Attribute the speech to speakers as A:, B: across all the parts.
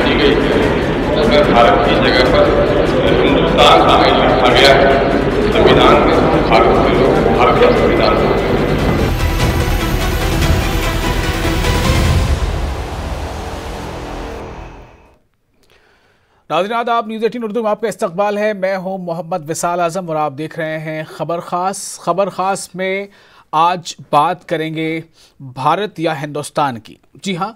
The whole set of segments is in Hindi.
A: की गई है उसमें भारत की जगह पर हिंदुस्तान शामिल रखा गया है संविधान में। भारत के लोग भारत का संविधान है।
B: नाज़रीन आदाब, न्यूज़ 18 उर्दू में आपका इस्तकबाल है। मैं हूं मोहम्मद विसाल आज़म और आप देख रहे हैं खबर ख़ास। खबर ख़ास में आज बात करेंगे भारत या हिंदुस्तान की। जी हाँ,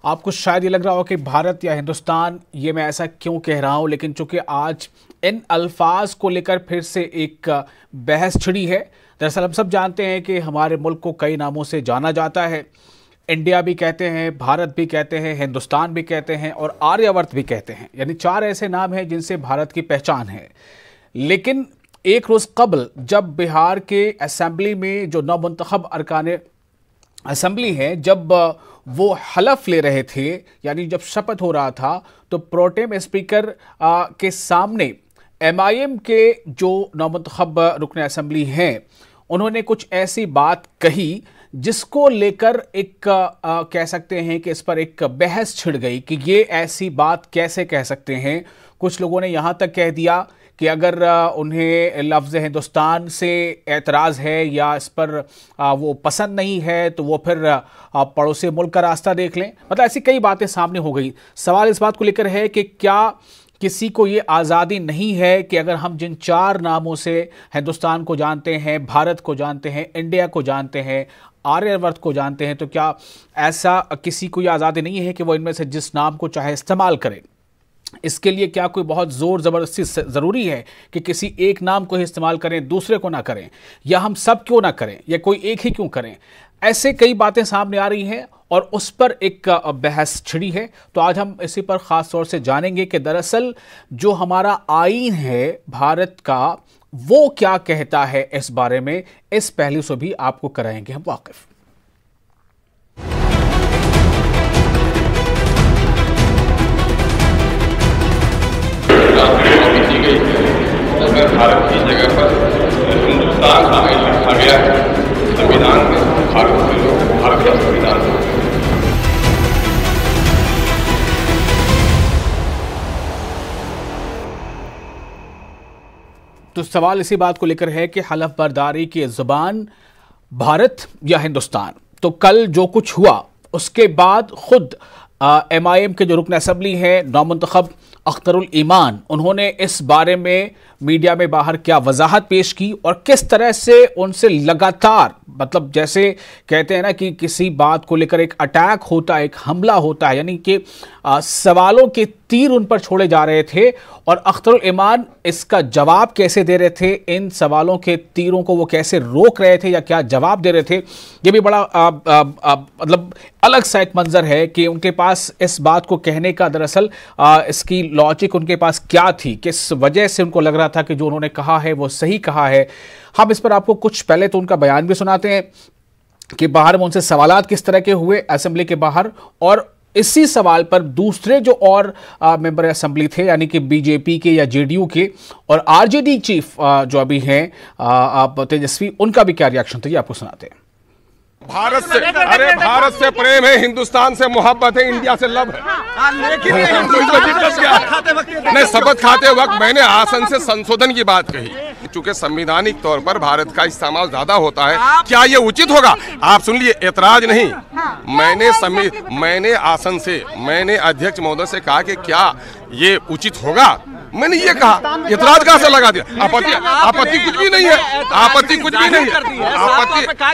B: आपको शायद ये लग रहा हो कि भारत या हिंदुस्तान, ये मैं ऐसा क्यों कह रहा हूँ, लेकिन चूंकि आज इन अल्फाज को लेकर फिर से एक बहस छिड़ी है। दरअसल हम सब जानते हैं कि हमारे मुल्क को कई नामों से जाना जाता है। इंडिया भी कहते हैं, भारत भी कहते हैं, हिंदुस्तान भी कहते हैं और आर्यावर्त भी कहते हैं। यानी 4 ऐसे नाम हैं जिनसे भारत की पहचान है। लेकिन एक रोज़ कबल जब बिहार के असेंबली में जो नौमुंतखब अरकान असेंबली हैं, जब वो हलफ ले रहे थे, यानी जब शपथ हो रहा था, तो प्रोटेम स्पीकर के सामने MIM के जो नौमुंतखब रुकन असेंबली हैं, उन्होंने कुछ ऐसी बात कही जिसको लेकर एक कह सकते हैं कि इस पर एक बहस छिड़ गई कि ये ऐसी बात कैसे कह सकते हैं। कुछ लोगों ने यहाँ तक कह दिया कि अगर उन्हें लफ्ज़ हिंदुस्तान से एतराज़ है या इस पर वो पसंद नहीं है तो वो फिर पड़ोसी मुल्क का रास्ता देख लें। मतलब ऐसी कई बातें सामने हो गई। सवाल इस बात को लेकर है कि क्या किसी को ये आज़ादी नहीं है कि अगर हम जिन 4 नामों से हिंदुस्तान को जानते हैं, भारत को जानते हैं, इंडिया को जानते हैं, आर्यवर्त को जानते हैं, तो क्या ऐसा किसी को ये आज़ादी नहीं है कि वो इनमें से जिस नाम को चाहे इस्तेमाल करें? इसके लिए क्या कोई बहुत ज़ोर ज़बरदस्ती ज़रूरी है कि किसी एक नाम को ही इस्तेमाल करें, दूसरे को ना करें, या हम सब क्यों ना करें, या कोई एक ही क्यों करें? ऐसे कई बातें सामने आ रही हैं और उस पर एक बहस छिड़ी है। तो आज हम इसी पर ख़ास तौर से जानेंगे कि दरअसल जो हमारा आईन है भारत का, वो क्या कहता है इस बारे में। इस पहलू से भी आपको कराएंगे हम वाकिफ।
A: की गई है उसमें भारत की जगह पर हिंदुस्तान शामिल रखा गया है संविधान में। भारत के लोग भारत का संविधान है।
B: तो सवाल इसी बात को लेकर है कि हलफ बर्दारी की ज़ुबान भारत या हिंदुस्तान। तो कल जो कुछ हुआ उसके बाद खुद MIM के जो रुकन असेंबली हैं नौमुंतखब अख्तरुल ईमान, उन्होंने इस बारे में मीडिया में बाहर क्या वजाहत पेश की और किस तरह से उनसे लगातार, मतलब जैसे कहते हैं ना कि किसी बात को लेकर एक अटैक होता है, एक हमला होता है, यानी कि सवालों के तीर उन पर छोड़े जा रहे थे और अख्तरुल ईमान इसका जवाब कैसे दे रहे थे, इन सवालों के तीरों को वो कैसे रोक रहे थे या क्या जवाब दे रहे थे। ये भी बड़ा मतलब अलग सा एक मंजर है कि उनके पास इस बात को कहने का दरअसल इसकी लॉजिक उनके पास क्या थी, किस वजह से उनको लग रहा था कि जो उन्होंने कहा है वो सही कहा है। हम इस पर आपको कुछ पहले तो उनका बयान भी सुनाते हैं कि बाहर में उनसे सवालात किस तरह के हुए असेंबली के बाहर, और इसी सवाल पर दूसरे जो और मेंबर असेंबली थे, यानी कि BJP के या JDU के और RJD चीफ जो अभी हैं तेजस्वी, उनका भी क्या रिएक्शन था, ये आपको सुनाते हैं।
C: भारत से, अरे भारत से प्रेम है, हिंदुस्तान से मोहब्बत है, इंडिया से लव है। नहीं, शपथ खाते वक्त मैंने आसन से संशोधन की बात कही। चूंकि संवैधानिक तौर पर भारत का इस्तेमाल ज्यादा होता है, क्या ये उचित होगा? आप सुन लिए, एतराज नहीं। मैंने आसन से, मैंने अध्यक्ष महोदय से कहा कि क्या ये उचित होगा, मैंने ये कहा। इतराज कहाँ से लगा दिया? आपत्ति कुछ भी नहीं है, आपत्ति कुछ भी नहीं है,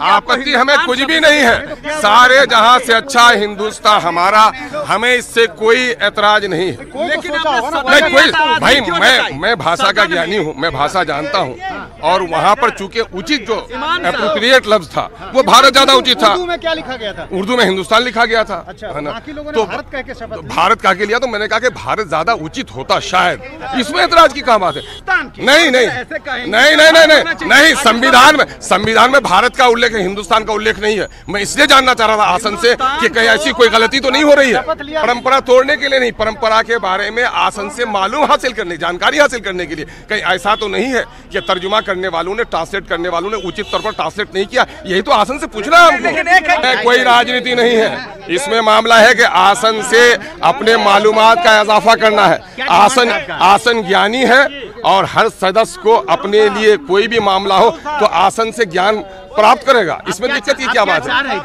C: आपत्ति हमें कुछ भी नहीं है। सारे जहां से अच्छा हिंदुस्तान हमारा, हमें इससे कोई एतराज नहीं है। नहीं कोई भाई, मैं भाषा का ज्ञानी हूँ, मैं भाषा जानता हूँ, और वहाँ पर चूंकि उचित जो एप्रोप्रिएट लफ्ज था वो भारत ज्यादा उचित था।
D: उर्दू में क्या लिखा गया था?
C: उर्दू में हिंदुस्तान लिखा गया था।
D: अच्छा,
C: है ना?
D: तो
C: भारत कह के लिया, तो मैंने कहा कि भारत ज्यादा उचित होता शायद। इसमें एतराज की क्या बात है? नहीं, संविधान में भारत का उल्लेख है, हिंदुस्तान का उल्लेख नहीं है। मैं इसलिए जानना चाह रहा था आसन से कि कहीं ऐसी कोई गलती तो नहीं हो रही है। परंपरा तोड़ने के लिए नहीं, परंपरा के बारे में आसन से मालूम हासिल करने, जानकारी हासिल करने के लिए। कहीं ऐसा तो नहीं है कि तर्जुमा करने वालों ने, ट्रांसलेट करने वालों ने उचित तौर पर ट्रांसलेट नहीं किया। यही तो आसन से पूछना है हमको। कोई राजनीति नहीं है इसमें। मामला है कि आसन से अपने मालूमात का इजाफा करना है। आसन ज्ञानी है और हर सदस्य को अपने लिए कोई भी मामला हो तो आसन से ज्ञान प्राप्त करेगा। इसमें दिक्कत की क्या बात है?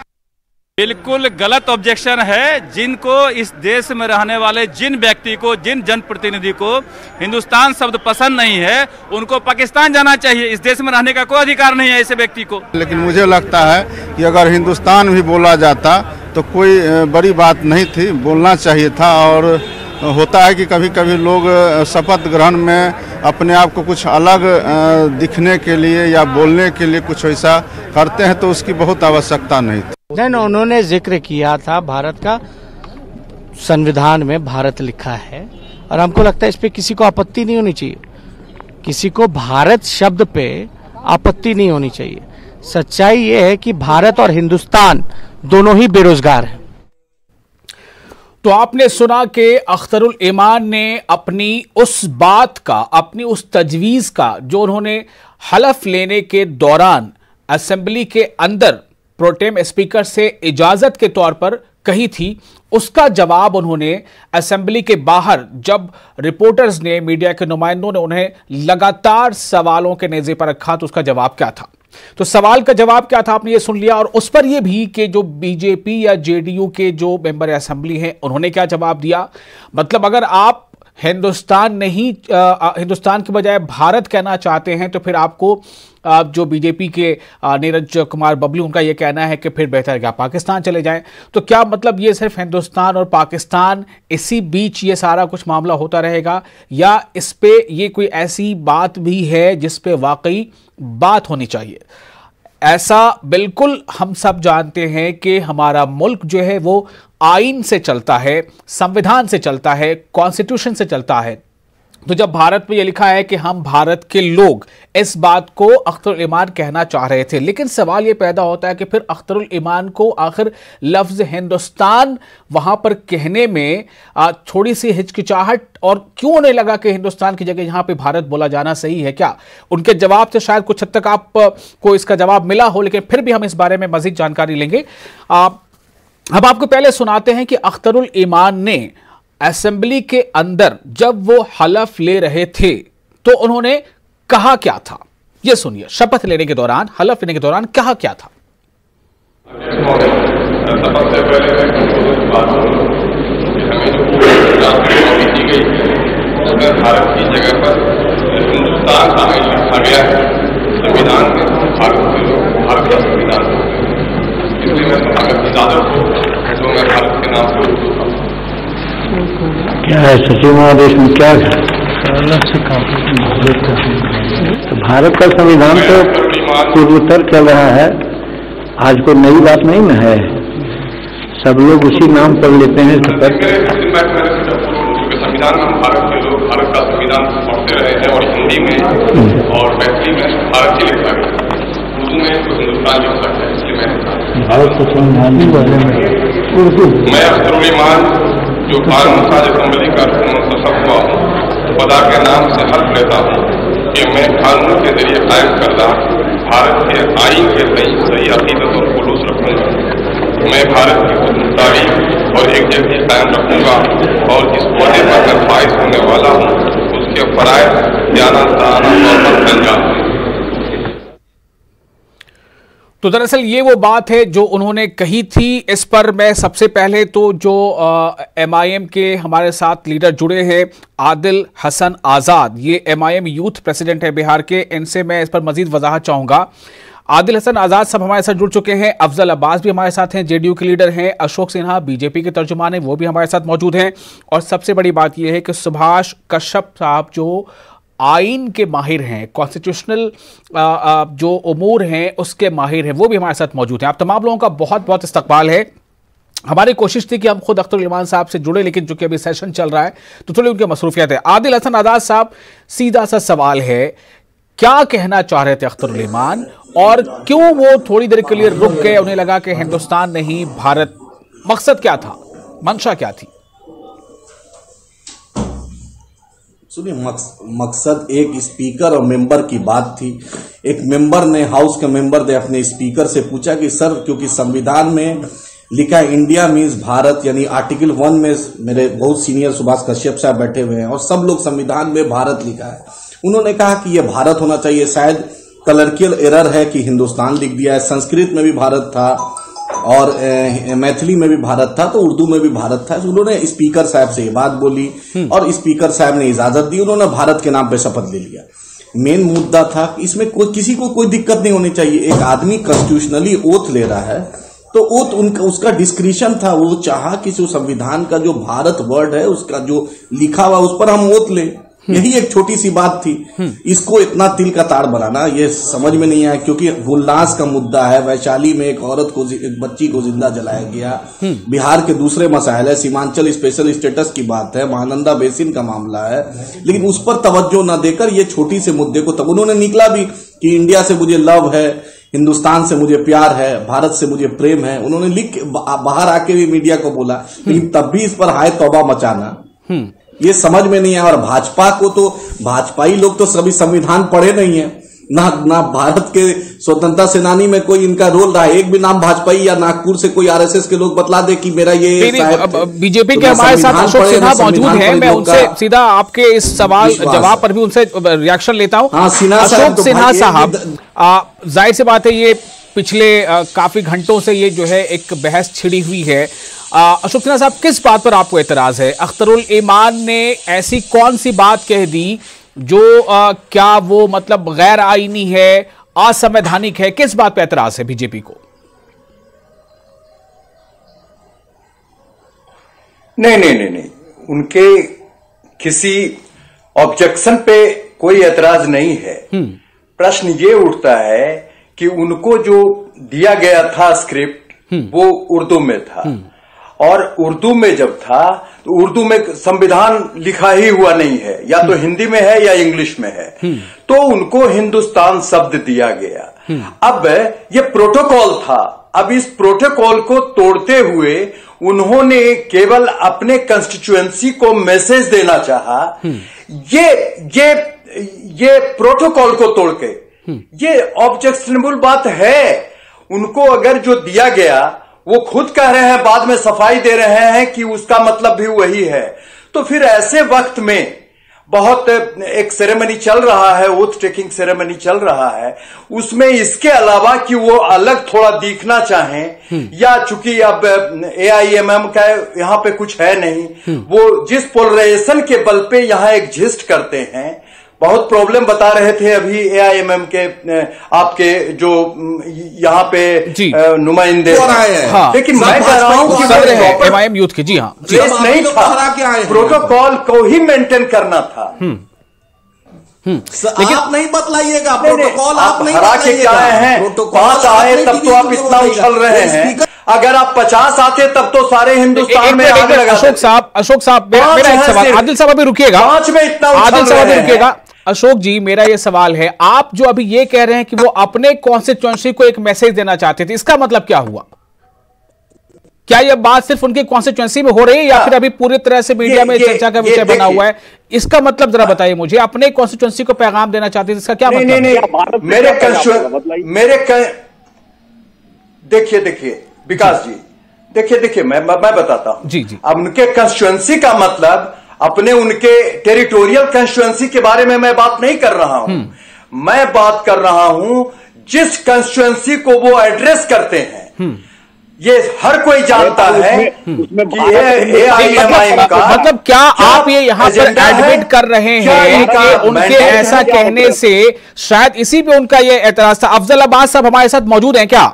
D: बिल्कुल गलत ऑब्जेक्शन है। जिनको इस देश में रहने वाले जिन व्यक्ति को, जिन जनप्रतिनिधि को हिंदुस्तान शब्द पसंद नहीं है, उनको पाकिस्तान जाना चाहिए। इस देश में रहने का कोई अधिकार नहीं है ऐसे व्यक्ति को।
E: लेकिन मुझे लगता है कि अगर हिंदुस्तान भी बोला जाता तो कोई बड़ी बात नहीं थी, बोलना चाहिए था। और होता है कि कभी कभी लोग शपथ ग्रहण में अपने आप को कुछ अलग दिखने के लिए या बोलने के लिए कुछ ऐसा करते हैं, तो उसकी बहुत आवश्यकता नहीं थी।
F: नहीं, उन्होंने जिक्र किया था भारत का, संविधान में भारत लिखा है और हमको लगता है इस पे किसी को आपत्ति नहीं होनी चाहिए। किसी को भारत शब्द पे आपत्ति नहीं होनी चाहिए। सच्चाई ये है कि भारत और हिंदुस्तान दोनों ही बेरोजगार हैं।
B: तो आपने सुना कि अख्तरुल ईमान ने अपनी उस बात का, अपनी उस तजवीज़ का जो उन्होंने हलफ लेने के दौरान असेंबली के अंदर प्रोटेम स्पीकर से इजाजत के तौर पर कही थी, उसका जवाब उन्होंने असेंबली के बाहर जब रिपोर्टर्स ने, मीडिया के नुमाइंदों ने उन्हें लगातार सवालों के नेज़े पर रखा तो उसका जवाब क्या था। तो सवाल का जवाब क्या था आपने ये सुन लिया, और उस पर यह भी कि जो बीजेपी या जेडीयू के जो मेंबर असेंबली हैं उन्होंने क्या जवाब दिया। मतलब अगर आप हिंदुस्तान नहीं, हिंदुस्तान के बजाय भारत कहना चाहते हैं तो फिर आपको जो बीजेपी के नीरज कुमार बबलू, उनका यह कहना है कि फिर बेहतर है कि आप पाकिस्तान चले जाएं। तो क्या मतलब ये सिर्फ हिंदुस्तान और पाकिस्तान, इसी बीच ये सारा कुछ मामला होता रहेगा, या इस पे ये कोई ऐसी बात भी है जिस पे वाकई बात होनी चाहिए? ऐसा बिल्कुल हम सब जानते हैं कि हमारा मुल्क जो है वो आइन से चलता है, संविधान से चलता है, कॉन्स्टिट्यूशन से चलता है। तो जब भारत में यह लिखा है कि हम भारत के लोग, इस बात को अख्तरुल ईमान कहना चाह रहे थे, लेकिन सवाल यह पैदा होता है कि फिर अख्तरुल ईमान को आखिर लफ्ज हिंदुस्तान वहां पर कहने में थोड़ी सी हिचकिचाहट और क्यों नहीं लगा कि हिंदुस्तान की जगह यहां पे भारत बोला जाना सही है क्या? उनके जवाब से शायद कुछ हद तक आपको इसका जवाब मिला हो, लेकिन फिर भी हम इस बारे में मजीद जानकारी लेंगे। अब आपको पहले सुनाते हैं कि अख्तरुल ईमान ने असेंबली के अंदर जब वो हलफ ले रहे थे तो उन्होंने कहा क्या था, ये सुनिए। शपथ लेने के दौरान, हलफ लेने के दौरान कहा क्या था।
A: शपथ से पहले मैं बात हमें जो दी गई उसमें भारत की जगह पर हिंदुस्तान शामिल लिखा गया है संविधान में। भारत के लोग भारत का संविधान, इसलिए मैं भारत की इजाजत को जो मैं भारत के नाम से
G: क्या है सचिव महोदय, इसमें क्या अलग से तो भारत का संविधान तो पूर्वोत्तर चल रहा है, आज कोई नई बात नहीं न है, सब लोग उसी नाम पर लेते हैं।
A: संविधान में भारत के लोग भारत का संविधान पढ़ते रहे हैं और हिंदी में और मैथिली में भारत ही लिखा गया, उर्दू में तो हिंदुस्तान लिख सकता है, इसलिए मैंने
G: भारत का संविधान के बारे में उर्दू।
A: मैं अख्तरुल ईमान जो कानून साज असेंबली का सशक्त हुआ हूँ, खुदा के नाम से हल्फ लेता हूँ कि मैं कानून के जरिए कायम करदा भारत के आइन के सही अकीदत और खुलूस रखूंगा। मैं भारत की खुदमुख्तारी और एकजुटता कायम रखूंगा और इस ओहदे पर मैं फाइज होने वाला हूँ उसके फराइज दयानतदाराना तौर पर अंजाम दूंगा।
B: तो दरअसल ये वो बात है जो उन्होंने कही थी। इस पर मैं सबसे पहले तो जो MIM के हमारे साथ लीडर जुड़े हैं, आदिल हसन आज़ाद, ये MIM यूथ प्रेसिडेंट है बिहार के, इनसे मैं इस पर मजीद वजाहत चाहूँगा। आदिल हसन आज़ाद सब हमारे साथ जुड़ चुके हैं, अफजल अब्बास भी हमारे साथ हैं, JDU के लीडर हैं, अशोक सिन्हा BJP के तर्जुमान हैं, वो भी हमारे साथ मौजूद हैं, और सबसे बड़ी बात यह है कि सुभाष कश्यप साहब जो आइन के माहिर हैं, कॉन्स्टिट्यूशनल जो उमूर हैं उसके माहिर हैं, वो भी हमारे साथ मौजूद हैं। आप तमाम लोगों का बहुत बहुत इस्तकबाल है। हमारी कोशिश थी कि हम खुद अख्तरुल ईमान साहब से जुड़े, लेकिन चूंकि अभी सेशन चल रहा है तो थोड़ी उनकी मसरूफियत है। आदिल हसन आज़ाद साहब, सीधा सा सवाल है, क्या कहना चाह रहे थे अख्तरुल ईमान और क्यों वो थोड़ी देर के लिए रुक गए? उन्हें लगा कि हिंदुस्तान नहीं भारत, मकसद क्या था, मंशा क्या थी?
H: सुनिए, मकसद एक स्पीकर और मेंबर की बात थी। एक मेंबर ने, हाउस के मेंबर ने अपने स्पीकर से पूछा कि सर, क्योंकि संविधान में लिखा है इंडिया मीन्स भारत, यानी आर्टिकल 1 में मेरे बहुत सीनियर सुभाष कश्यप साहब बैठे हुए हैं और सब लोग संविधान में भारत लिखा है। उन्होंने कहा कि यह भारत होना चाहिए, शायद कलर्कियल एरर है कि हिंदुस्तान लिख दिया है। संस्कृत में भी भारत था और मैथिली में भी भारत था, तो उर्दू में भी भारत था। उन्होंने स्पीकर साहब से ये बात बोली और स्पीकर साहब ने इजाजत दी, उन्होंने भारत के नाम पे शपथ ले लिया। मेन मुद्दा था कि इसमें किसी को कोई दिक्कत नहीं होनी चाहिए। एक आदमी कॉन्स्टिट्यूशनली ओथ ले रहा है तो ओथ उसका डिस्क्रिप्शन था, वो चाहा कि संविधान का जो भारत वर्ड है उसका जो लिखा हुआ उस पर हम ओथ ले। यही एक छोटी सी बात थी। इसको इतना तिल का ताड़ बनाना ये समझ में नहीं आया, क्योंकि उल्लास का मुद्दा है। वैशाली में एक औरत को, एक बच्ची को जिंदा जलाया गया। बिहार के दूसरे मसाइल है, सीमांचल स्पेशल स्टेटस की बात है, महानंदा बेसिन का मामला है, लेकिन उस पर तवज्जो न देकर ये छोटी से मुद्दे को, तब उन्होंने निकला भी कि इंडिया से मुझे लव है, हिंदुस्तान से मुझे प्यार है, भारत से मुझे प्रेम है, उन्होंने लिख बाहर आके भी मीडिया को बोला, लेकिन तब भी इस पर हाय तौबा मचाना ये समझ में नहीं आया। और भाजपा को तो, भाजपाई लोग तो सभी संविधान पढ़े नहीं है, ना भारत के स्वतंत्रता सेनानी में कोई इनका रोल रहा है। एक भी नाम भाजपाई या नागपुर से कोई आरएसएस के लोग बतला दे कि मेरा ये
B: बीजेपी के हमारे साथ अशोक सिन्हा मौजूद हैं। मैं उनसे सीधा आपके इस सवाल जवाब पर भी उनसे रिएक्शन लेता हूं। अशोक सिन्हा साहब, जाहिर सी बात है ये पिछले काफी घंटों से ये जो है एक बहस छिड़ी हुई है। अशोक सिन्हा साहब, किस बात पर आपको एतराज है? अख्तरुल ईमान ने ऐसी कौन सी बात कह दी जो क्या वो मतलब गैर आईनी है, असंवैधानिक है? किस बात पर एतराज है बीजेपी को?
I: नहीं, उनके किसी ऑब्जेक्शन पे कोई एतराज नहीं है। प्रश्न ये उठता है कि उनको जो दिया गया था स्क्रिप्ट वो उर्दू में था, और उर्दू में जब था तो उर्दू में संविधान लिखा ही हुआ नहीं है, या तो हिंदी में है या इंग्लिश में है, तो उनको हिंदुस्तान शब्द दिया गया। अब ये प्रोटोकॉल था, अब इस प्रोटोकॉल को तोड़ते हुए उन्होंने केवल अपने कंस्टिट्यूएंसी को मैसेज देना चाहा। ये प्रोटोकॉल को तोड़ के ये ऑब्जेक्शनेबल बात है। उनको अगर जो दिया गया, वो खुद कह रहे हैं, बाद में सफाई दे रहे हैं कि उसका मतलब भी वही है, तो फिर ऐसे वक्त में बहुत एक सेरेमनी चल रहा है, ओथ टेकिंग सेरेमनी चल रहा है, उसमें इसके अलावा कि वो अलग थोड़ा दिखना चाहें, या चूंकि अब AIMM का यहाँ पे कुछ है नहीं, वो जिस पोलराइजेशन के बल पे यहाँ एक जिस्ट करते हैं, बहुत प्रॉब्लम बता रहे थे अभी AIMM के आपके जो यहाँ पे नुमाइंदे, हाँ, लेकिन मैं कह रहा हूँ कि
B: MIM यूथ के, जी हाँ,
I: नहीं था, प्रोटोकॉल को ही मेंटेन करना था।
H: लेकिन आप नहीं बतलाइएगा प्रोटोकॉल, आप नहीं
I: हरा के क्या हैं? 5 आए तब तो आप इतना उछल रहे हैं, अगर आप 50 आते तब तो सारे हिंदुस्तान में आग लगा।
B: अशोक साहब मेरा एक सवाल, आदिल साहब अभी रुकिएगा, आदिल साहब अभी रुकिएगा। अशोक जी, मेरा ये सवाल है, आप जो अभी ये कह रहे हैं कि वो अपने कॉन्स्टिट्यूएंसी को एक मैसेज देना चाहते थे, इसका मतलब क्या हुआ? क्या यह बात सिर्फ उनकी कॉन्स्टिट्यूएंसी में हो रही है या फिर अभी पूरी तरह से मीडिया में चर्चा का विषय बना हुआ है? इसका मतलब जरा बताइए मुझे। अपने कॉन्स्टिट्यूएंसी को पैगाम देना चाहते थे, इसका क्या मतलब?
I: देखिए विकास जी, देखिए मैं बताता हूं
B: जी।
I: अब उनके कंस्टिट्यूएंसी का मतलब अपने उनके टेरिटोरियल कंस्टिट्यूएंसी के बारे में मैं बात नहीं कर रहा हूं, मैं बात कर रहा हूं जिस कंस्टिट्यूएंसी को वो एड्रेस करते हैं। ये हर कोई जानता है कि AIMM का
B: मतलब क्या आप ये यहाँ पर एडमिट कर रहे हैं कि उनके ऐसा कहने से शायद इसी पे उनका ये एतराज था? अफजल अब्बास साहब हमारे साथ मौजूद हैं क्या?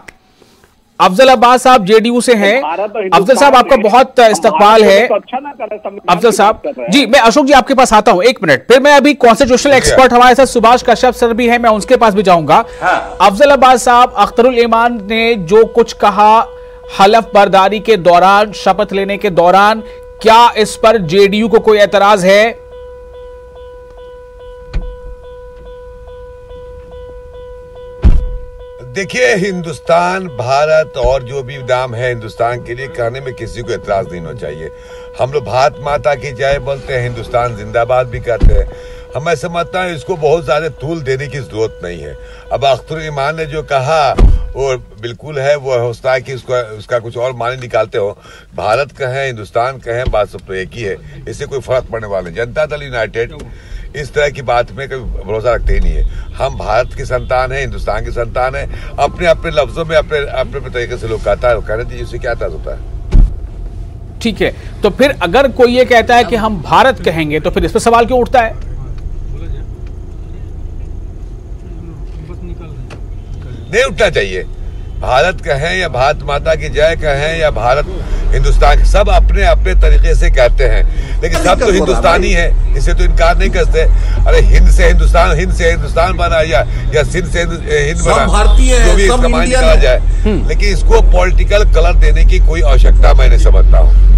B: अफजल अब्बास साहब JDU से हैं। अफजल साहब, आपका बहुत इस्तकबाल है। अफजल साहब जी, मैं अशोक जी आपके पास आता हूं, एक मिनट, फिर मैं अभी कॉन्स्टिट्यूशनल एक्सपर्ट हमारे साथ सुभाष कश्यप सर भी हैं, मैं उनके पास भी जाऊंगा। अफजल अब्बास साहब, अख्तरुल ईमान ने जो कुछ कहा हलफ बर्दारी के दौरान, शपथ लेने के दौरान, क्या इस पर JDU को कोई एतराज है?
J: देखिए, हिंदुस्तान, भारत और जो भी नाम है हिंदुस्तान के लिए कहने में किसी को एतराज नहीं होना चाहिए। हम लोग भारत माता की जय बोलते हैं, हिंदुस्तान जिंदाबाद भी कहते हैं। हम ऐसे समझता है इसको बहुत ज्यादा तूल देने की जरूरत नहीं है। अब अख्तर ईमान ने जो कहा वो बिल्कुल है, वो होता है कि उसका कुछ और माने निकालते हो। भारत कहें, हिंदुस्तान कहें, बात सब तो एक ही है, इससे कोई फर्क पड़ने वाला नहीं। जनता दल यूनाइटेड इस तरह की बात में कभी भरोसा रखते ही नहीं है। हम भारत की संतान है, हिंदुस्तान की संतान है। अपने अपने लफ्जों में अपने तरीके से लोग कहता है, कहने दीजिए, उससे क्या तर्ज होता है।
B: ठीक है, तो फिर अगर कोई ये कहता है कि हम भारत कहेंगे तो फिर इस पर सवाल क्यों उठता है?
J: नहीं उठना चाहिए। भारत कहें या भारत माता की जय कहें या भारत हिंदुस्तान, सब अपने अपने तरीके से कहते हैं, लेकिन सब तो हिंदुस्तानी है, इसे तो इनकार नहीं करते। अरे हिंद से हिंदुस्तान बना या सिंध से हिंद बना, जो भी इसका मान निकाला जाए, लेकिन इसको पॉलिटिकल कलर देने की कोई आवश्यकता मैं नहीं समझता हूँ।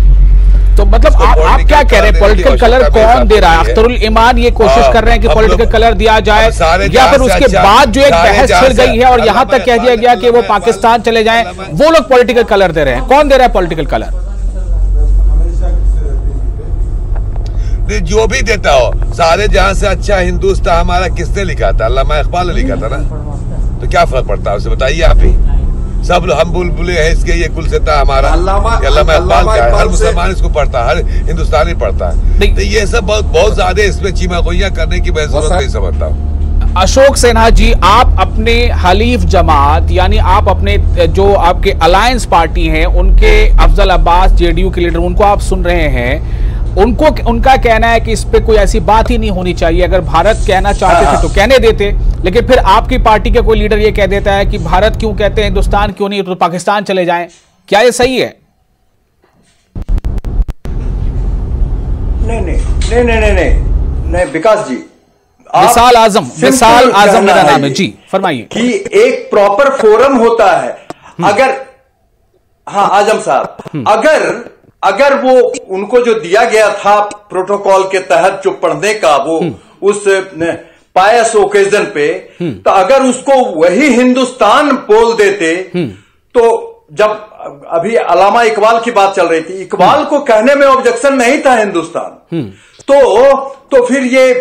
B: तो मतलब आप क्या कह रहे हैं, पॉलिटिकल कलर कौन दे रहा है? अख्तरुल ईमान ये कोशिश कर रहे हैं कि पॉलिटिकल कलर दिया जाए, या फिर उसके बाद जो एक बहस छिड़ गई है और यहाँ तक कह दिया गया कि वो पाकिस्तान चले जाएं, वो लोग पॉलिटिकल कलर दे रहे हैं? कौन दे रहा है पॉलिटिकल कलर?
J: जो भी देता हो, सारे जहां से अच्छा हिंदुस्तान हमारा किसने लिखा था? अल्लामा इकबाल ने लिखा था ना, तो क्या फर्क पड़ता है उसे बताइए आप ही। सब हम बुलबुले हैं इसके, ये कुलसिता हमारा अल्लामा इकबाल का है, हर मुसलमान इसको पढ़ता है, हर हिंदुस्तानी पढ़ता है। तो ये सब बहुत ज्यादा इसमें चीमागोइयां करने की मैं जरूरत नहीं समझता हूँ।
B: अशोक सिन्हा जी, आप अपने हलीफ जमात यानी आप अपने जो आपके अलायंस पार्टी हैं उनके अफजल अब्बास जेडीयू के लीडर, उनको आप सुन रहे हैं, उनका कहना है कि इस पे कोई ऐसी बात ही नहीं होनी चाहिए। अगर भारत कहना चाहते थे तो कहने देते, लेकिन फिर आपकी पार्टी के कोई लीडर ये कह देता है कि भारत क्यों कहते हैं, हिंदुस्तान क्यों नहीं, तो पाकिस्तान चले जाएं। क्या ये सही है?
I: नहीं विकास जी,
B: विशाल आजम मेरा नाम है जी, फरमाइए।
I: कि एक प्रॉपर फोरम होता है, अगर हाँ आजम साहब, अगर वो उनको जो दिया गया था प्रोटोकॉल के तहत जो पढ़ने का वो उस पायस ओकेजन पे, तो अगर उसको वही हिंदुस्तान बोल देते, तो जब अभी अलामा इकबाल की बात चल रही थी, इकबाल को कहने में ऑब्जेक्शन नहीं था हिंदुस्तान, तो फिर ये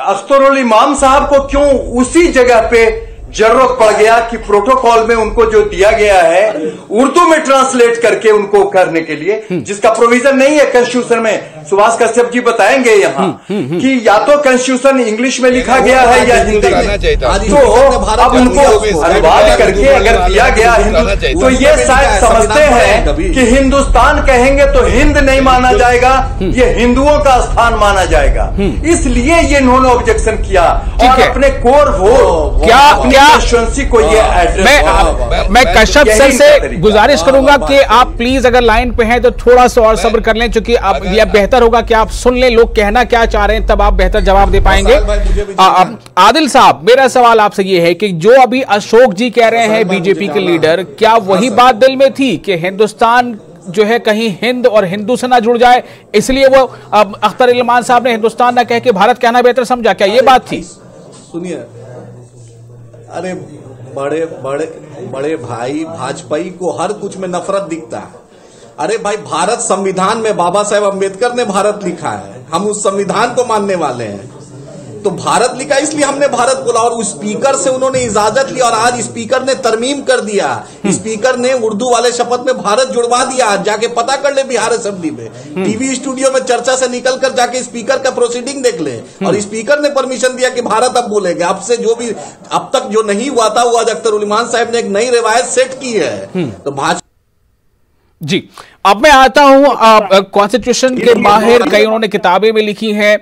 I: अख्तरुल इमाम साहब को क्यों उसी जगह पे जरूरत पड़ गया कि प्रोटोकॉल में उनको जो दिया गया है उर्दू में ट्रांसलेट करके उनको करने के लिए, जिसका प्रोविजन नहीं है कॉन्स्टिट्यूशन में। सुभाष कश्यप जी बताएंगे यहाँ कि या तो कॉन्स्टिट्यूशन इंग्लिश में लिखा गया है या हिंदी में, तो अब उनको अनुवाद करके अगर दिया गया हिंदू, तो ये शायद समझते हैं कि हिंदुस्तान कहेंगे तो हिंद नहीं माना जाएगा, ये हिंदुओं का स्थान माना जाएगा, इसलिए ये इन्होंने ऑब्जेक्शन किया और अपने कोर वोट क्या को ये
B: मैं कश्यप सर से गुजारिश करूंगा कि आप प्लीज अगर लाइन पे हैं तो थोड़ा सा और सब्र कर लें, क्योंकि अब यह बेहतर होगा कि आप सुन लें लोग कहना क्या चाह रहे हैं, तब आप बेहतर जवाब दे पाएंगे। आदिल साहब, मेरा सवाल आपसे ये है कि जो अभी अशोक जी कह रहे हैं बीजेपी के लीडर, क्या वही बात दिल में थी कि हिंदुस्तान जो है कहीं हिंद और हिंदू से ना जुड़ जाए, इसलिए वो अख्तर इल्मान साहब ने हिंदुस्तान ना कह के भारत कहना बेहतर समझा? क्या ये बात थी?
H: सुनिए, अरे बड़े भाई भाजपाई को हर कुछ में नफरत दिखता है। अरे भाई, भारत संविधान में बाबा साहेब अम्बेडकर ने भारत लिखा है, हम उस संविधान को मानने वाले हैं, तो भारत लिखा इसलिए हमने भारत बोला। और उस स्पीकर से उन्होंने इजाजत ली और आज स्पीकर ने तरमीम कर दिया, स्पीकर ने उर्दू वाले शपथ में भारत जुड़वा दिया। आज जाके पता कर ले बिहार असेंबली में, टीवी स्टूडियो में चर्चा से निकलकर जाके स्पीकर का प्रोसीडिंग देख ले, और स्पीकर ने परमिशन दिया कि भारत अब बोलेंगे। अब से जो भी अब तक जो नहीं हुआ था, वो आज अख्तर उल इमान साहब ने एक नई रिवायत सेट की है। तो भाजपा
B: जी, अब मैं आता हूं कॉन्स्टिट्यूशन के माहिर, कई उन्होंने किताबें में लिखी हैं,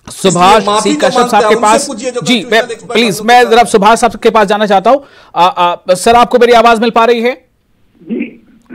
B: सुभाष सिंह कश्यप साहब के पास। जी प्लीज, मैं जरा सुभाष साहब के पास जाना चाहता हूं। सर, आपको मेरी आवाज मिल पा रही है?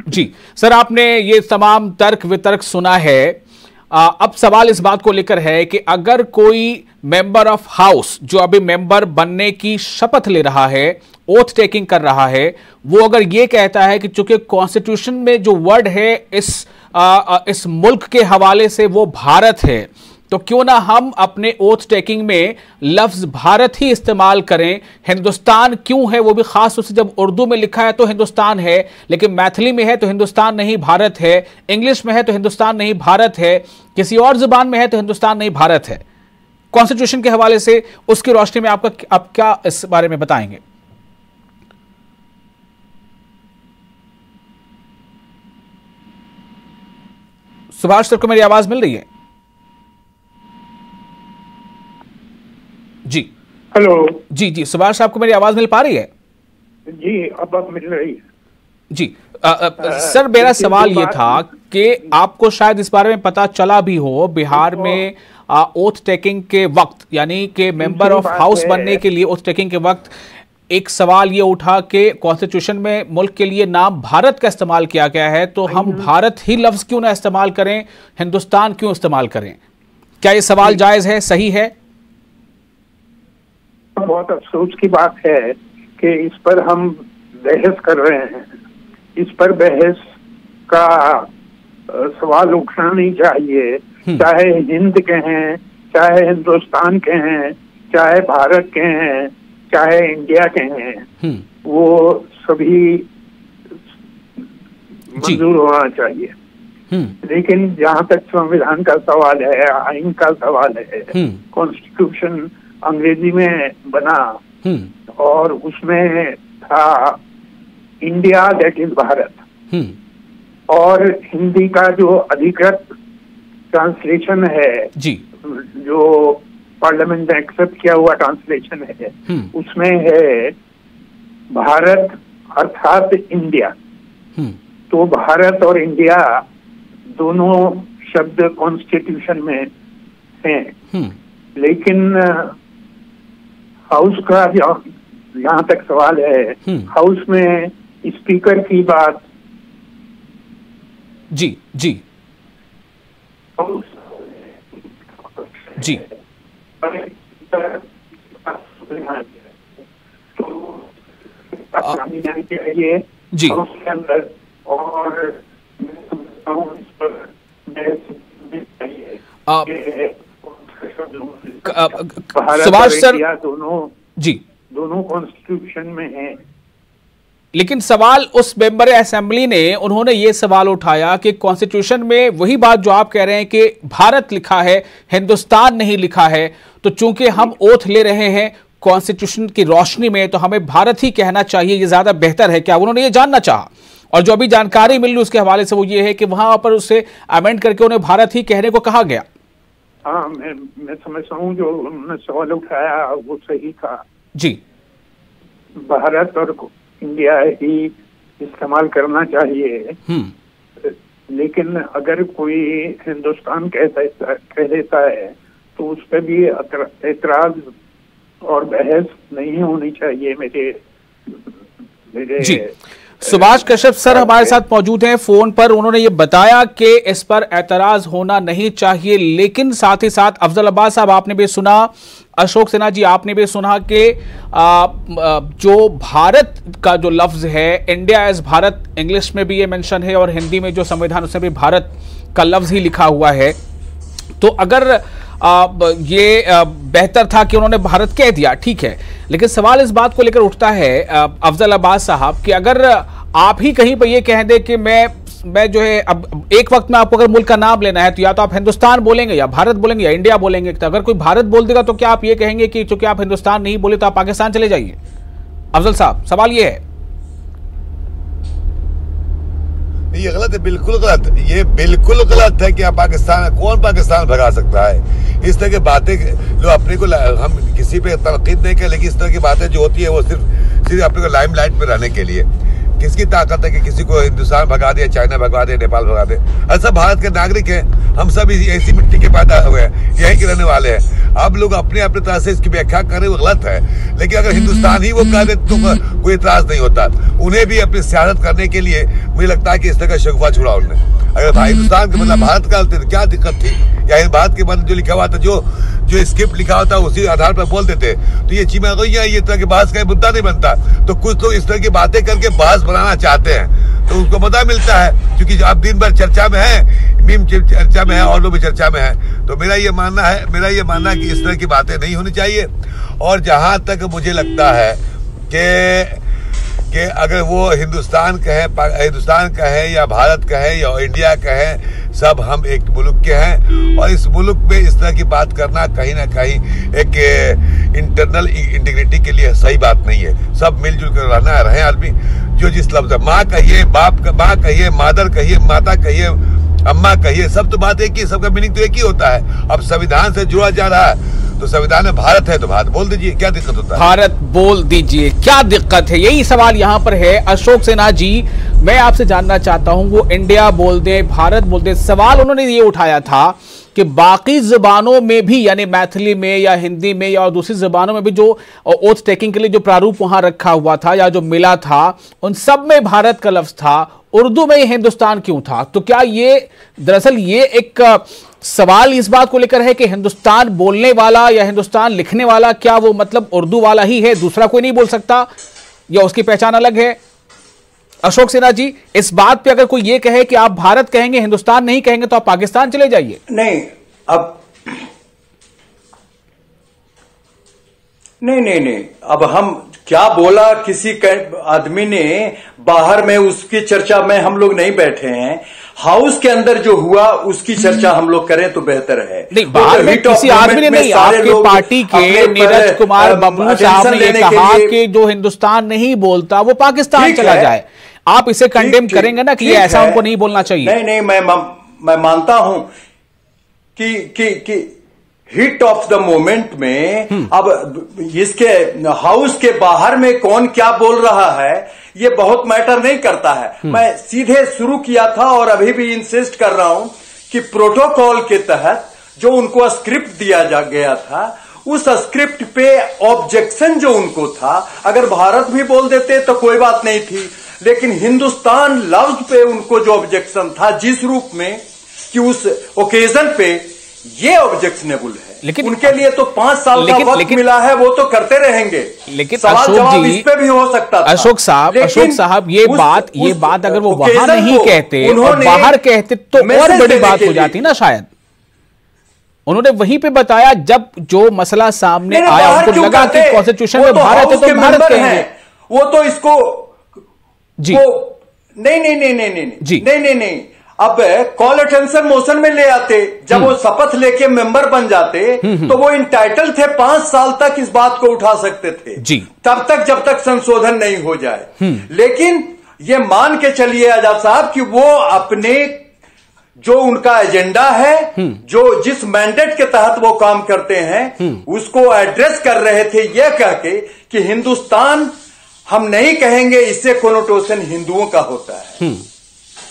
B: जी सर, आपने ये तमाम तर्क वितर्क सुना है। अब सवाल इस बात को लेकर है कि अगर कोई मेंबर ऑफ हाउस जो अभी मेंबर बनने की शपथ ले रहा है, ओथ टेकिंग कर रहा है, वो अगर ये कहता है कि चूंकि कॉन्स्टिट्यूशन में जो वर्ड है इस मुल्क के हवाले से वो भारत है, तो क्यों ना हम अपने ओथ टेकिंग में लफ्ज भारत ही इस्तेमाल करें। हिंदुस्तान क्यों है, वो भी खास रूप से जब उर्दू में लिखा है तो हिंदुस्तान है, लेकिन मैथिली में है तो हिंदुस्तान नहीं भारत है, इंग्लिश में है तो हिंदुस्तान नहीं भारत है, किसी और जुबान में है तो हिंदुस्तान नहीं भारत है। कॉन्स्टिट्यूशन के हवाले से उसकी रोशनी में आप क्या इस बारे में बताएंगे? सुभाष सर को मेरी आवाज मिल रही है? जी
K: हेलो।
B: जी जी सुभाष साहब को मेरी आवाज मिल पा रही है?
K: जी अब मिल रही है।
B: जी सर मेरा सवाल ये था कि आपको शायद इस बारे में पता चला भी हो, बिहार में ओथ टेकिंग के वक्त, यानी कि मेंबर ऑफ हाउस बनने के लिए ओथ टेकिंग के वक्त एक सवाल ये उठा कि कॉन्स्टिट्यूशन में मुल्क के लिए नाम भारत का इस्तेमाल किया गया है, तो हम भारत ही लफ्ज क्यों ना इस्तेमाल करें, हिंदुस्तान क्यों इस्तेमाल करें? क्या ये सवाल जायज है, सही है?
K: बहुत अफसोस की बात है कि इस पर हम बहस कर रहे हैं। इस पर बहस का सवाल उठना नहीं चाहिए। चाहे हिंद के हैं, चाहे हिंदुस्तान के हैं, चाहे भारत के हैं, चाहे इंडिया के हैं, वो सभी मंजूर होना चाहिए। लेकिन जहाँ तक संविधान का सवाल है, आइन का सवाल है, कॉन्स्टिट्यूशन अंग्रेजी में बना और उसमें था इंडिया दैट इज भारत, और हिंदी का जो अधिकृत ट्रांसलेशन है
B: जी,
K: जो पार्लियामेंट ने एक्सेप्ट किया हुआ ट्रांसलेशन है, उसमें है भारत अर्थात इंडिया। तो भारत और इंडिया दोनों शब्द कॉन्स्टिट्यूशन में हैं, लेकिन हाउस का यहाँ तक सवाल है, हाउस में स्पीकर की बात
B: जी जी जी जी
K: और
B: सुभाष सर
K: दोनों कॉन्स्टिट्यूशन में हैं।
B: लेकिन सवाल उस मेंबर असेंबली ने, उन्होंने ये सवाल उठाया कि कॉन्स्टिट्यूशन में वही बात जो आप कह रहे हैं कि भारत लिखा है, हिंदुस्तान नहीं लिखा है, तो चूंकि हम ओथ ले रहे हैं कॉन्स्टिट्यूशन की रोशनी में, तो हमें भारत ही कहना चाहिए, ये ज्यादा बेहतर है क्या? उन्होंने ये जानना चाहा, और जो अभी जानकारी मिल रही उसके हवाले से वो ये है कि वहां पर उससे अमेंड करके उन्हें भारत ही कहने को कहा गया।
K: हाँ, मैं समझता हूँ जो उन्होंने सवाल उठाया वो सही था
B: जी।
K: भारत और इंडिया ही इस्तेमाल करना चाहिए, लेकिन अगर कोई हिंदुस्तान कह देता है तो उस पर भी एतराज और बहस नहीं होनी चाहिए। मेरे
B: जी। सुभाष कश्यप सर हमारे साथ मौजूद हैं फोन पर। उन्होंने ये बताया कि इस पर एतराज होना नहीं चाहिए, लेकिन साथ ही साथ अफजल अब्बास साहब आपने भी सुना, अशोक सिन्हा जी आपने भी सुना कि जो भारत का जो लफ्ज है, इंडिया एज भारत, इंग्लिश में भी ये मेंशन है और हिंदी में जो संविधान उसमें भी भारत का लफ्ज ही लिखा हुआ है। तो अगर ये बेहतर था कि उन्होंने भारत कह दिया, ठीक है, लेकिन सवाल इस बात को लेकर उठता है अफजल अब्बास साहब कि अगर आप ही कहीं पर ये कह दे कि मैं जो है, अब एक वक्त में आपको अगर मुल्क का नाम लेना है तो या तो आप हिंदुस्तान बोलेंगे या भारत बोलेंगे या इंडिया बोलेंगे, तो अगर कोई भारत बोल देगा तो क्या आप ये कहेंगे कि चूंकि आप हिंदुस्तान नहीं बोले तो आप पाकिस्तान चले जाइए? अफजल साहब सवाल ये है।
J: ये गलत है, बिल्कुल गलत। ये बिल्कुल गलत है कि आप कौन पाकिस्तान भगा सकता है? इस तरह की बातें जो अपने को, हम किसी पे तनकीद नहीं करें, लेकिन इस तरह की बातें जो होती है वो सिर्फ अपने को लाइमलाइट पे रहने के लिए। किसकी ताकत है कि किसी को हिंदुस्तान भगा दे, चाइना भगा दे, नेपाल भगा दे? सब भारत के नागरिक हैं, हम सब ऐसी मिट्टी के पैदा हुए हैं, यहीं के रहने वाले हैं। अब लोग अपने अपने तरह से इसकी व्याख्या करें वो गलत है, लेकिन अगर हिंदुस्तान ही वो कह दे तो कोई इतराज नहीं होता। उन्हें भी अपनी सियासत करने के लिए मुझे लगता है कि इस तरह का शगुफा छोड़ा उन्होंने। अगर भाई हिंदुस्तान के मतलब भारत का तो क्या दिक्कत थी? या भारत के मतलब जो लिखा हुआ था, जो स्क्रिप्ट लिखा होता है उसी आधार पर बोल देते, तो ये चीमा ये तरह की बहस का मुद्दा नहीं बनता। तो कुछ लोग इस तरह की बातें करके बहस बनाना चाहते हैं, तो उसको मजा मिलता है, क्योंकि आप दिन भर चर्चा में है, मीम चर्चा में है और लोग भी चर्चा में है। तो मेरा ये मानना है कि इस तरह की बातें नहीं होनी चाहिए। और जहां तक मुझे लगता है कि अगर वो हिंदुस्तान कहे या भारत कहे या इंडिया कहे, सब हम एक मुल्क के हैं। और इस मुल्क में इस तरह की बात करना कहीं ना कहीं एक इंटरनल इंटीग्रिटी के लिए सही बात नहीं है। सब मिलजुल कर रहे आदमी। जो जिस लफ्ज माँ कहिए, माँ कहिए, मादर कहिए, माता कहिए, अम्मा कहिए, सब तो बात एक ही, सबका मीनिंग तो एक ही होता है। अब संविधान से जुड़ा जा रहा है तो संविधान में भारत है तो भारत बोल दीजिए, क्या दिक्कत होता है?
B: भारत बोल दीजिए, क्या दिक्कत है? यही सवाल यहाँ पर है। अशोक सिन्हा जी, मैं आपसे जानना चाहता हूँ, वो इंडिया बोल दे, भारत बोल दे, सवाल उन्होंने ये उठाया था कि बाकी जुबानों में भी, यानी मैथिली में या हिंदी में या दूसरी जुबानों में भी जो ओथ टेकिंग के लिए जो प्रारूप वहां रखा हुआ था या जो मिला था, उन सब में भारत का लफ्ज था, उर्दू में हिंदुस्तान क्यों था? तो क्या ये दरअसल ये एक सवाल इस बात को लेकर है कि हिंदुस्तान बोलने वाला या हिंदुस्तान लिखने वाला, क्या वो मतलब उर्दू वाला ही है, दूसरा कोई नहीं बोल सकता, या उसकी पहचान अलग है? अशोक सिन्हा जी, इस बात पे अगर कोई ये कहे कि आप भारत कहेंगे, हिंदुस्तान नहीं कहेंगे, तो आप पाकिस्तान चले जाइए।
I: नहीं, अब नहीं, अब हम क्या बोला किसी आदमी ने बाहर में, उसकी चर्चा में हम लोग नहीं बैठे हैं। हाउस के अंदर जो हुआ उसकी चर्चा हम लोग करें तो बेहतर है।
B: नहीं, बाहर में किसी आदमी ने नहीं, आपके पार्टी के नीरज कुमार बबलू साहब ने ये कहा कि जो हिंदुस्तान नहीं बोलता वो पाकिस्तान चला जाए। आप इसे कंडेम करेंगे ना कि ये ऐसा उनको नहीं बोलना चाहिए?
I: नहीं, मैं मानता हूं कि हिट ऑफ द मोमेंट में अब इसके हाउस के बाहर में कौन क्या बोल रहा है ये बहुत मैटर नहीं करता है। मैं सीधे शुरू किया था और अभी भी इंसिस्ट कर रहा हूं कि प्रोटोकॉल के तहत जो उनको स्क्रिप्ट दिया गया था, उस स्क्रिप्ट पे ऑब्जेक्शन जो उनको था, अगर भारत भी बोल देते तो कोई बात नहीं थी, लेकिन हिंदुस्तान लफ्ज पे उनको जो ऑब्जेक्शन था जिस रूप में कि उस ओकेजन पे, ये ऑब्जेक्शनेबल है। लेकिन उनके लिए तो 5 साल का वक्त मिला है, वो तो करते रहेंगे।
B: लेकिन
I: सवाल जवाब इस पे भी हो सकता था।
B: अशोक साहब, ये बात अगर वो वहां नहीं कहते और बाहर कहते तो और बड़ी बात हो जाती ना शायद। उन्होंने वहीं पे बताया जब जो मसला सामने आया, उनको लगा कि कॉन्स्टिट्यूशन में भारत है तो भारत कहेंगे।
I: वो तो इसको जी नहीं, अब कॉल अटेंशन मोशन में ले आते, जब वो शपथ लेके मेंबर बन जाते तो वो इंटाइटल थे, 5 साल तक इस बात को उठा सकते थे
B: जी, तब
I: तक जब तक संशोधन नहीं हो जाए। लेकिन ये मान के चलिए आजाद साहब कि वो अपने जो उनका एजेंडा है, जो जिस मैंडेट के तहत वो काम करते हैं, उसको एड्रेस कर रहे थे ये कह के कि हिंदुस्तान हम नहीं कहेंगे, इससे कोनोटेशन हिंदुओं का होता है।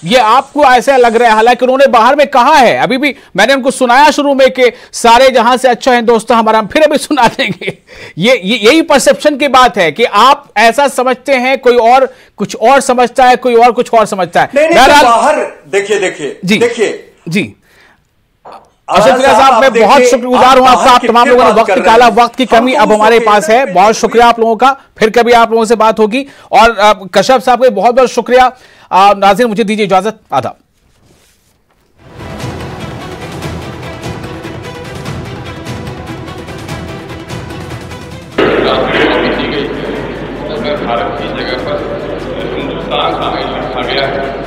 B: ये आपको ऐसा लग रहा है, हालांकि उन्होंने बाहर में कहा है, अभी भी मैंने उनको सुनाया शुरू में कि सारे जहां से अच्छा हिंदुस्तान हमारा, फिर अभी सुना देंगे। यही परसेप्शन की बात है कि आप ऐसा समझते हैं, कोई और कुछ और समझता है, कोई और कुछ और समझता है।
I: नहीं, तो बाहर देखिए
B: जी अशोक साहब, मैं बहुत शुक्रगुजार हूं आपका, आप तमाम लोगों ने वक्त निकाला। वक्त की कमी अब हमारे पास है, बहुत शुक्रिया आप लोगों का। फिर कभी आप लोगों से बात होगी। और कश्यप साहब का बहुत बहुत शुक्रिया। नाज़रीन, मुझे दीजिए इजाजत, आदाब।
A: भारत की जगह पर हिंदुस्तान लिखा गया है